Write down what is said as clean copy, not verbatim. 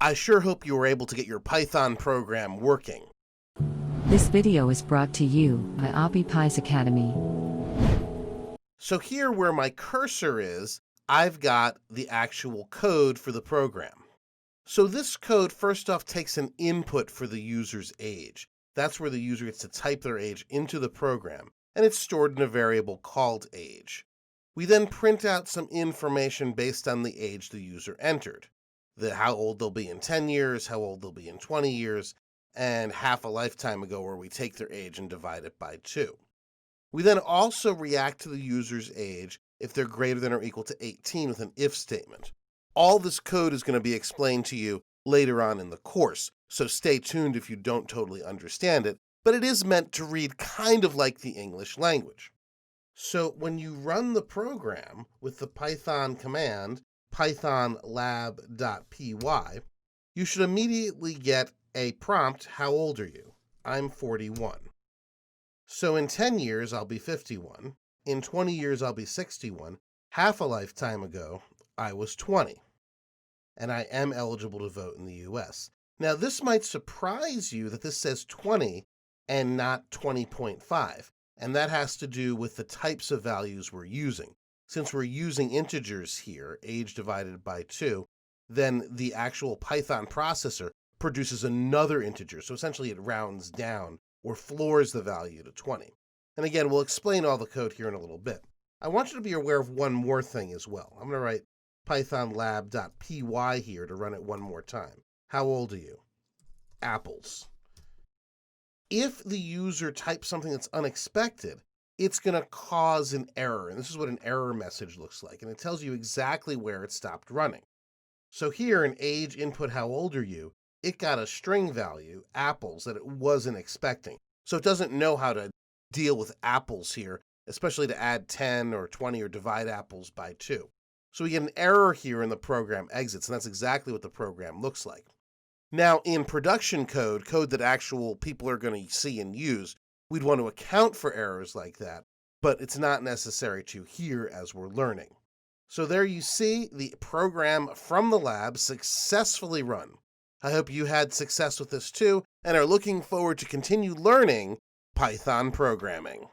I sure hope you were able to get your Python program working. This video is brought to you by ObbyPies Academy. So here where my cursor is, I've got the actual code for the program. So this code first off takes an input for the user's age. That's where the user gets to type their age into the program, and it's stored in a variable called age. We then print out some information based on the age the user entered. How old they'll be in 10 years, how old they'll be in 20 years, and half a lifetime ago where we take their age and divide it by 2. We then also react to the user's age if they're greater than or equal to 18 with an if statement. All this code is going to be explained to you later on in the course, so stay tuned if you don't totally understand it, but it is meant to read kind of like the English language. So when you run the program with the Python command pythonlab.py, you should immediately get a prompt, how old are you? I'm 41. So in 10 years, I'll be 51. In 20 years, I'll be 61. Half a lifetime ago, I was 20. And I am eligible to vote in the US. Now, this might surprise you that this says 20 and not 20.5. And that has to do with the types of values we're using. Since we're using integers here, age divided by 2, then the actual Python processor produces another integer. So essentially it rounds down or floors the value to 20. And again, we'll explain all the code here in a little bit. I want you to be aware of one more thing as well. I'm going to write pythonlab.py here to run it one more time. How old are you? Apples. If the user types something that's unexpected, it's going to cause an error. And this is what an error message looks like. And it tells you exactly where it stopped running. So here in age input, how old are you? It got a string value, apples, that it wasn't expecting. So it doesn't know how to deal with apples here, especially to add 10 or 20 or divide apples by 2. So we get an error here and the program exits, and that's exactly what the program looks like. Now, in production code that actual people are going to see and use, we'd want to account for errors like that, but it's not necessary to here as we're learning. So there you see the program from the lab successfully run. I hope you had success with this too and are looking forward to continue learning Python programming.